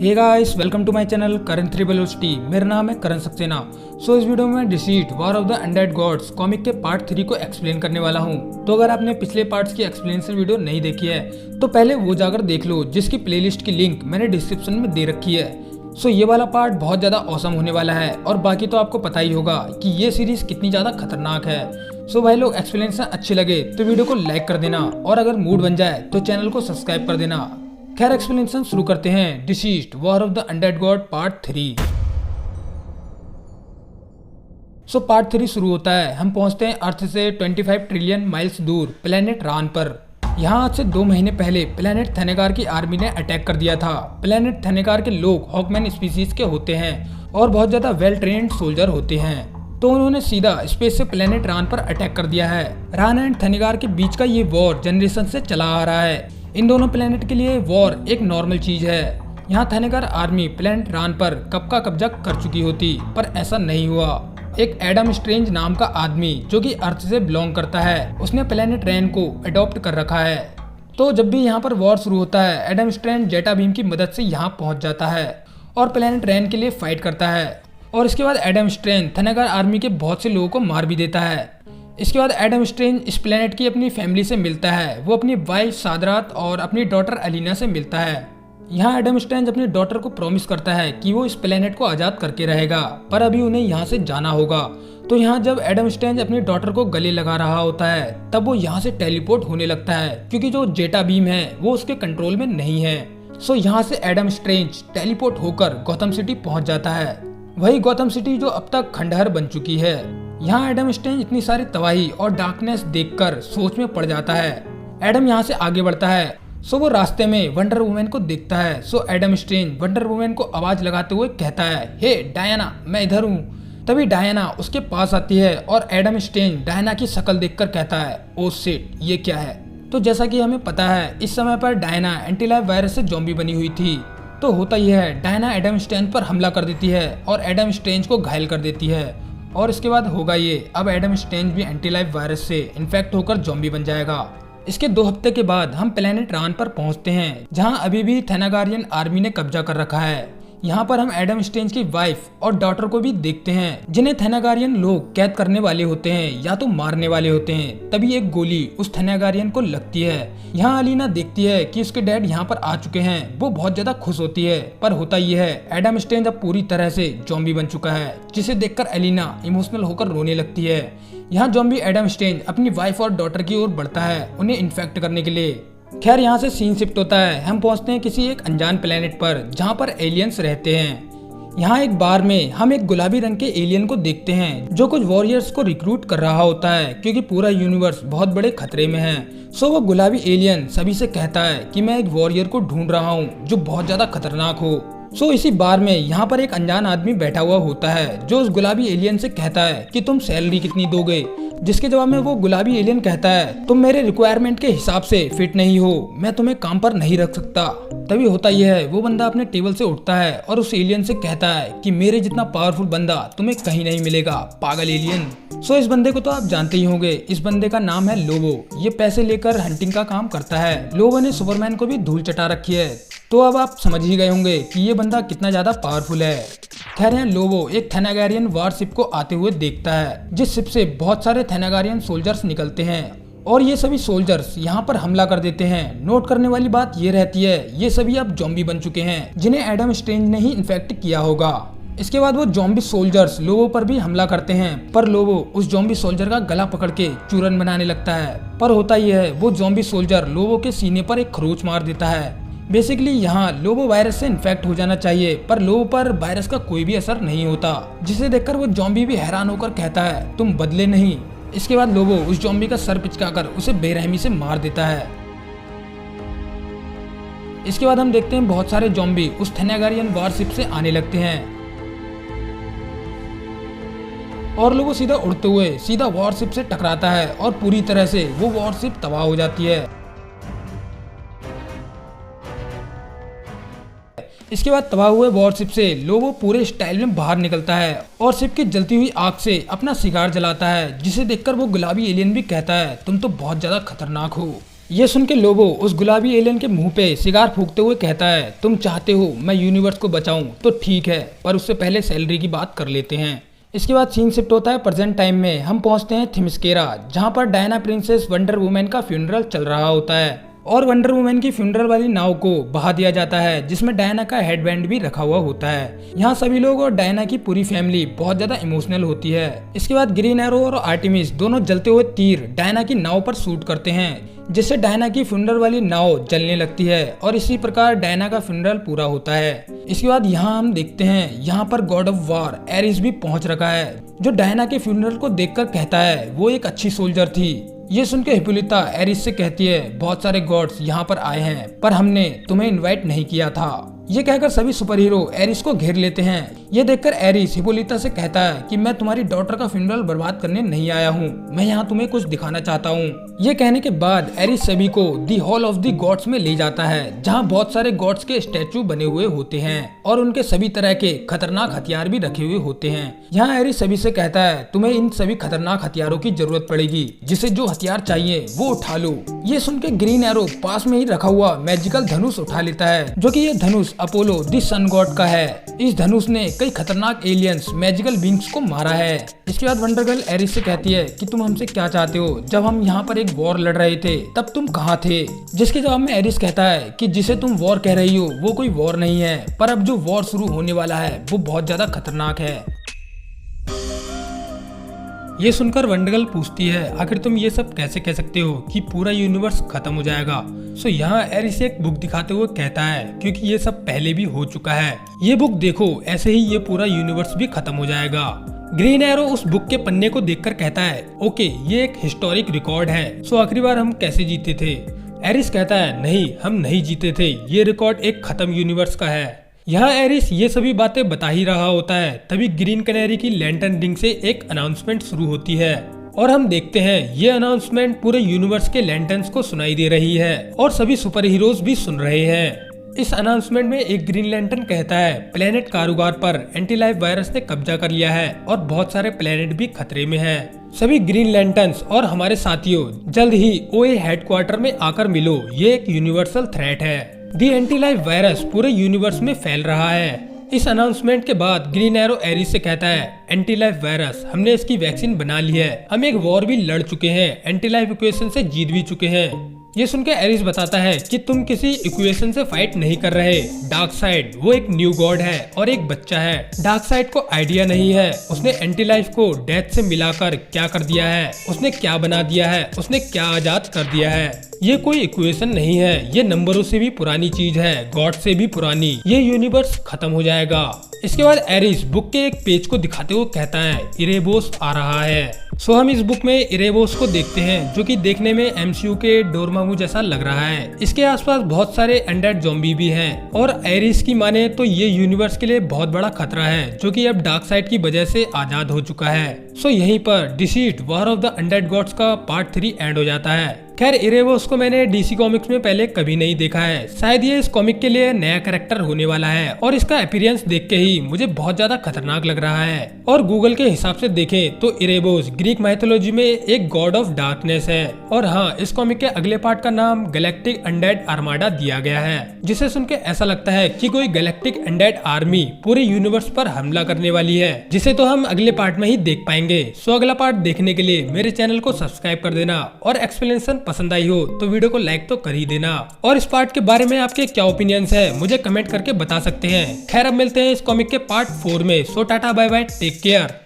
Hey guys, welcome to my channel Karan 3 velocity. मेरा नाम है करण सक्सेना। इस वीडियो में deceased war of the undead gods comic के पार्ट 3 को एक्सप्लेन करने वाला हूं। तो अगर आपने पिछले पार्ट्स की एक्सप्लेनेशन वीडियो नहीं देखी है तो पहले वो जाकर देख लो, जिसकी प्लेलिस्ट की लिंक मैंने डिस्क्रिप्शन में दे रखी है। ये वाला पार्ट बहुत ज्यादा औसम होने वाला है और बाकी तो आपको पता ही होगा कि ये सीरीज कितनी ज्यादा खतरनाक है। भाई लोग, एक्सप्लेनेशन अच्छे लगे तो वीडियो को लाइक कर देना और अगर मूड बन जाए तो चैनल को सब्सक्राइब कर देना। खैर, एक्सप्लेनेशन शुरू करते हैं। Deceased war of the undead God part 3। Part 3 शुरू होता है। हम पहुंचते हैं अर्थ से 25 ट्रिलियन माइल्स दूर प्लेनेट रान पर। यहाँ आज से 2 महीने पहले प्लेनेट थेनेगार की आर्मी ने अटैक कर दिया था। प्लेनेट थेनेगार के लोग हॉकमैन स्पीसीज के होते हैं और बहुत ज्यादा वेल ट्रेन्ड सोल्जर होते हैं, तो उन्होंने सीधा स्पेस से प्लेनेट रान पर अटैक कर दिया है। रान एंड थेनेगार के बीच का ये वॉर जनरेशन से चला आ रहा है। इन दोनों प्लेनेट के लिए वॉर एक नॉर्मल चीज है। यहाँ थेनेगार आर्मी प्लेनेट रान पर कब का कब्जा कर चुकी होती, पर ऐसा नहीं हुआ। एक एडम स्ट्रेंज नाम का आदमी जो कि अर्थ से बिलोंग करता है, उसने प्लेनेट रैन को अडॉप्ट कर रखा है। तो जब भी यहाँ पर वॉर शुरू होता है, एडम स्ट्रेंज जेटा बीम की मदद से यहाँ पहुंच जाता है और प्लेनेट रैन के लिए फाइट करता है। और इसके बाद एडम स्ट्रेंज थेनेगार आर्मी के बहुत से लोगों को मार भी देता है। इसके बाद एडम स्ट्रेंज इस प्लेनेट की अपनी फैमिली से मिलता है। वो अपनी वाइफ सादरात और अपनी डॉटर अलीना से मिलता है। यहाँ एडम स्ट्रेंज अपनी डॉटर को प्रॉमिस करता है कि वो इस प्लेनेट को आजाद करके रहेगा, पर अभी उन्हें यहाँ से जाना होगा। तो यहाँ जब एडम स्ट्रेंज अपनी डॉटर को गले लगा रहा होता है, तब वो यहाँ से टेलीपोर्ट होने लगता है, क्योंकि जो जेटा बीम है वो उसके कंट्रोल में नहीं है। यहाँ से एडम स्ट्रेंज टेलीपोर्ट होकर गौतम सिटी पहुंच जाता है। वही गौतम सिटी जो अब तक खंडहर बन चुकी है। यहाँ एडम स्ट्रेंज इतनी सारी तबाही और डार्कनेस देखकर सोच में पड़ जाता है। एडम यहाँ से आगे बढ़ता है। वो रास्ते में वंडर वुमन को देखता है। एडम स्ट्रेंज वंडर वुमन को आवाज लगाते हुए कहता है, हे डायना, मैं इधर हूँ। तभी डायना उसके पास आती है और एडम स्ट्रेंज डायना की शक्ल देखकर कहता है, ओ शिट, ये क्या है। तो जैसा कि हमें पता है, इस समय पर डायना एंटी लाइफ वायरस से ज़ॉम्बी बनी हुई थी। तो होता यह है, डायना एडम स्ट्रेंज पर हमला कर देती है और एडम स्ट्रेंज को घायल कर देती है। और इसके बाद होगा ये, अब एडम स्ट्रेंज भी एंटी लाइफ वायरस से इन्फेक्ट होकर ज़ॉम्बी बन जाएगा। इसके 2 हफ्ते के बाद हम प्लेनेट रान पर पहुंचते हैं, जहां अभी भी थेनागारियन आर्मी ने कब्जा कर रखा है। यहाँ पर हम एडम स्ट्रेंज की वाइफ और डॉटर को भी देखते हैं, जिन्हें थेनागारियन लोग कैद करने वाले होते हैं या तो मारने वाले होते हैं। तभी एक गोली उस थेनागारियन को लगती है। यहाँ अलीना देखती है कि उसके डैड यहाँ पर आ चुके हैं। वो बहुत ज्यादा खुश होती है, पर होता यह है, एडम स्ट्रेंज अब पूरी तरह से ज़ॉम्बी बन चुका है, जिसे देखकर अलीना इमोशनल होकर रोने लगती है। यहाँ ज़ॉम्बी एडम स्ट्रेंज अपनी वाइफ और डॉटर की ओर बढ़ता है, उन्हें इन्फेक्ट करने के लिए। खैर, यहाँ से सीन शिफ्ट होता है। हम पहुँचते हैं किसी एक अनजान प्लेनेट पर, जहाँ पर एलियंस रहते हैं। यहाँ एक बार में हम एक गुलाबी रंग के एलियन को देखते हैं, जो कुछ वॉरियर्स को रिक्रूट कर रहा होता है, क्योंकि पूरा यूनिवर्स बहुत बड़े खतरे में है। वो गुलाबी एलियन सभी से कहता है कि मैं एक वॉरियर को ढूंढ रहा हूँ जो बहुत ज्यादा खतरनाक हो। इसी बार में यहाँ पर एक अनजान आदमी बैठा हुआ होता है, जो उस गुलाबी एलियन से कहता है कि तुम सैलरी कितनी दोगे। जिसके जवाब में वो गुलाबी एलियन कहता है, तुम मेरे रिक्वायरमेंट के हिसाब से फिट नहीं हो, मैं तुम्हें काम पर नहीं रख सकता। तभी होता यह है, वो बंदा अपने टेबल से उठता है और उस एलियन से कहता है कि मेरे जितना पावरफुल बंदा तुम्हें कहीं नहीं मिलेगा, पागल एलियन। इस बंदे को तो आप जानते ही होंगे। इस बंदे का नाम है लोबो। ये पैसे लेकर हंटिंग का काम करता है। लोबो ने सुपरमैन को भी धूल चटा रखी है। तो अब आप समझ ही गए होंगे कि ये बंदा कितना ज्यादा पावरफुल है। खैर, यहाँ लोबो एक थेनागारियन वारशिप को आते हुए देखता है, जिस शिप से बहुत सारे थेनागारियन सोल्जर्स निकलते हैं और ये सभी सोल्जर्स यहाँ पर हमला कर देते हैं। नोट करने वाली बात ये रहती है, ये सभी अब ज़ॉम्बी बन चुके हैं, जिन्हें एडम स्ट्रेंज ने ही इन्फेक्ट किया होगा। इसके बाद वो ज़ॉम्बी सोल्जर्स लोबो पर भी हमला करते हैं, पर लोबो उस ज़ॉम्बी सोल्जर का गला पकड़ के चूरन बनाने लगता है। पर होता यह है, वो ज़ॉम्बी सोल्जर लोबो के सीने पर एक खरोच मार देता है। बेसिकली यहाँ लोबो वायरस से इन्फेक्ट हो जाना चाहिए, पर लोबो पर वायरस का कोई भी असर नहीं होता, जिसे देखकर वो ज़ॉम्बी भी हैरान होकर कहता है, तुम बदले नहीं। इसके बाद लोबो उस ज़ॉम्बी का सर पिचकाकर उसे बेरहमी से मार देता है। इसके बाद हम देखते हैं बहुत सारे ज़ॉम्बी उस थेनागारियन वारशिप से आने लगते हैं और लोबो सीधा उड़ते हुए सीधा वॉरशिप से टकराता है और पूरी तरह से वो वॉरशिप तबाह हो जाती है। इसके बाद तबाह हुए वॉरशिप से लोबो पूरे स्टाइल में बाहर निकलता है और शिप की जलती हुई आग से अपना सिगार जलाता है, जिसे देखकर वो गुलाबी एलियन भी कहता है, तुम तो बहुत ज्यादा खतरनाक हो। ये सुन के लोबो उस गुलाबी एलियन के मुंह पे सिगार फूकते हुए कहता है, तुम चाहते हो मैं यूनिवर्स को बचाऊं तो ठीक है, पर उससे पहले सैलरी की बात कर लेते हैं। इसके बाद सीन शिफ्ट होता है प्रेजेंट टाइम में। हम पहुंचते हैं थिमस्केरा, जहां पर डायना प्रिंसेस वंडर वुमेन का फ्यूनरल चल रहा होता है और वंडर वुमेन की फ्यूनरल वाली नाव को बहा दिया जाता है, जिसमें डायना का हेडबैंड भी रखा हुआ होता है। यहाँ सभी लोग और डायना की पूरी फैमिली बहुत ज्यादा इमोशनल होती है। इसके बाद ग्रीन एरो और आर्टेमिस दोनों जलते हुए तीर डायना की नाव पर शूट करते हैं, जिससे डायना की फ्यूनरल वाली नाव जलने लगती है और इसी प्रकार डायना का फ्यूनरल पूरा होता है। इसके बाद यहाँ हम देखते हैं यहाँ पर गॉड ऑफ वॉर एरिस भी पहुंच रखा है, जो डायना के फ्यूनरल को देखकर कहता है वो एक अच्छी सोल्जर थी। ये सुन के हिप्पोलिटा एरिस से कहती है, बहुत सारे गॉड्स यहाँ पर आए हैं पर हमने तुम्हें इनवाइट नहीं किया था। ये कहकर सभी सुपर हीरो एरिस को घेर लेते हैं। ये देखकर एरिस हिप्पोलिटा से कहता है कि मैं तुम्हारी डॉटर का फ्यूनरल बर्बाद करने नहीं आया हूँ, मैं यहाँ तुम्हें कुछ दिखाना चाहता हूँ। ये कहने के बाद एरिस सभी को दी हॉल ऑफ दी गॉड्स में ले जाता है, जहाँ बहुत सारे गॉड्स के स्टैचू बने हुए होते हैं और उनके सभी तरह के खतरनाक हथियार भी रखे हुए होते हैं। यहाँ एरिस सभी से कहता है, तुम्हें इन सभी खतरनाक हथियारों की जरूरत पड़ेगी, जिसे जो हथियार चाहिए वो उठा लो। ये सुन के ग्रीन एरो पास में ही रखा हुआ मैजिकल धनुष उठा लेता है, जो कि ये धनुष अपोलो दी सन गॉड का है। इस धनुष ने कई खतरनाक एलियंस मैजिकल बींग्स को मारा है। इसके बाद वंडर गर्ल एरिस से कहती है कि तुम हमसे क्या चाहते हो, जब हम यहाँ पर एक वॉर लड़ रहे थे तब तुम कहाँ थे। जिसके जवाब में एरिस कहता है कि जिसे तुम वॉर कह रही हो वो कोई वॉर नहीं है, पर अब जो वॉर शुरू होने वाला है वो बहुत ज्यादा खतरनाक है। ये सुनकर वंडरगर्ल पूछती है, आखिर तुम ये सब कैसे कह सकते हो कि पूरा यूनिवर्स खत्म हो जाएगा। सो यहाँ एरिस एक बुक दिखाते हुए कहता है, क्योंकि ये सब पहले भी हो चुका है, ये बुक देखो, ऐसे ही ये पूरा यूनिवर्स भी खत्म हो जाएगा। ग्रीन एरो उस बुक के पन्ने को देखकर कहता है, ओके ये एक हिस्टोरिक रिकॉर्ड है, सो आखिरी बार हम कैसे जीते थे। एरिस कहता है, नहीं हम नहीं जीते थे, ये रिकॉर्ड एक खत्म यूनिवर्स का है। यहाँ एरिस ये सभी बातें बता ही रहा होता है, तभी ग्रीन कैनेरी की लैंटर्न रिंग से एक अनाउंसमेंट शुरू होती है और हम देखते हैं ये अनाउंसमेंट पूरे यूनिवर्स के लैंटर्न्स को सुनाई दे रही है और सभी सुपर हीरोज भी सुन रहे हैं। इस अनाउंसमेंट में एक ग्रीन लैंटर्न कहता है, प्लेनेट कारुगार पर एंटी लाइफ वायरस ने कब्जा कर लिया है और बहुत सारे प्लेनेट भी खतरे में हैं। सभी ग्रीन लैंटर्न्स और हमारे साथियों जल्द ही ओए हेडक्वार्टर में आकर मिलो, ये एक यूनिवर्सल थ्रेट है। दी एंटी लाइफ वायरस पूरे यूनिवर्स में फैल रहा है। इस अनाउंसमेंट के बाद ग्रीन एरो एरिस से कहता है, एंटी लाइफ वायरस हमने इसकी वैक्सीन बना ली है, हम एक वॉर भी लड़ चुके हैं, एंटी लाइफ इक्वेशन से जीत भी चुके हैं। ये सुनकर एरिस बताता है कि तुम किसी इक्वेशन से फाइट नहीं कर रहे, डार्क साइड वो एक न्यू गॉड है और एक बच्चा है। डार्क साइड को आइडिया नहीं है उसने एंटी लाइफ को डेथ से मिलाकर क्या कर दिया है, उसने क्या बना दिया है, उसने क्या आजाद कर दिया है। ये कोई इक्वेशन नहीं है, ये नंबरों से भी पुरानी चीज है, गॉड से भी पुरानी। ये यूनिवर्स खत्म हो जाएगा। इसके बाद एरिस बुक के एक पेज को दिखाते हुए कहता है, इरेबोस आ रहा है। सो हम इस बुक में इरेबोस को देखते हैं, जो कि देखने में एमसीयू के डोरमामू जैसा लग रहा है। इसके आसपास बहुत सारे अनडेड ज़ॉम्बी भी हैं और एरिस की माने तो ये यूनिवर्स के लिए बहुत बड़ा खतरा है, जो कि अब डार्क साइड की वजह से आजाद हो चुका है। सो यहीं पर deceased war of the undead gods का पार्ट 3 एंड हो जाता है। खैर इरेबोस को मैंने डीसी कॉमिक्स में पहले कभी नहीं देखा है, शायद ये इस कॉमिक के लिए नया कैरेक्टर होने वाला है और इसका अपीयरेंस देख के ही मुझे बहुत ज्यादा खतरनाक लग रहा है। और गूगल के हिसाब से देखें तो इरेबोस ग्रीक माइथोलॉजी में एक गॉड ऑफ डार्कनेस है। और हाँ, इस कॉमिक के अगले पार्ट का नाम गैलेक्टिक अनडेड आर्माडा दिया गया है, जिसे सुन के ऐसा लगता है कि कोई गैलेक्टिक अनडेड आर्मी पूरे यूनिवर्स पर हमला करने वाली है, जिसे तो हम अगले पार्ट में ही देख पाएंगे। सो अगला पार्ट देखने के लिए मेरे चैनल को सब्सक्राइब कर देना और एक्सप्लेनेशन पसंद आई हो तो वीडियो को लाइक तो कर ही देना। और इस पार्ट के बारे में आपके क्या ओपिनियंस है मुझे कमेंट करके बता सकते हैं। खैर अब मिलते हैं इस कॉमिक के पार्ट 4 में। So tata bye bye, take care.